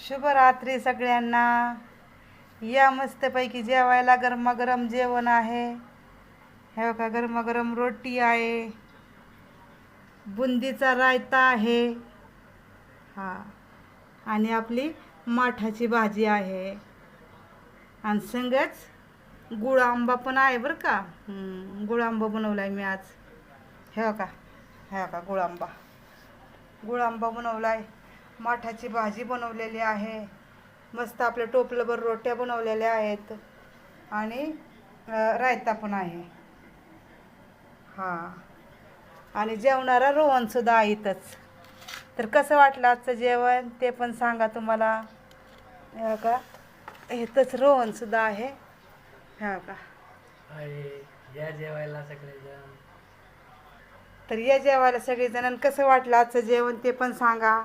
शुभरात्री सगळ्यांना. या मस्तपैकी जेवायला. गरमागरम जेवण आहे. हे बघा, गरमागरम रोटी आहे, बुंदीचा रायता आहे, हा, आणि आपली माठाची भाजी आहे, आणि संगच गुळ आंबा पण आहे बरं का. गुळ आंबा बनवला आहे मी आज. हे बघा, हे बघा, गुळ आंबा बनवला आहे. माठाची भाजी बनवलेली आहे. मस्त आपल्या टोपलंभर रोट्या बनवलेल्या आहेत, आणि रायता पण आहे. हां, आणि जेवणारा रोहनसुद्धा आहे इथंच. तर कसं वाटलं आजचं जेवण ते पण सांगा तुम्हाला. हे का, इथंच रोहनसुद्धा आहे. हे का, या जेवायला सगळेजण. तर या जेवायला सगळेजण. कसं वाटलं आजचं जेवण ते पण सांगा.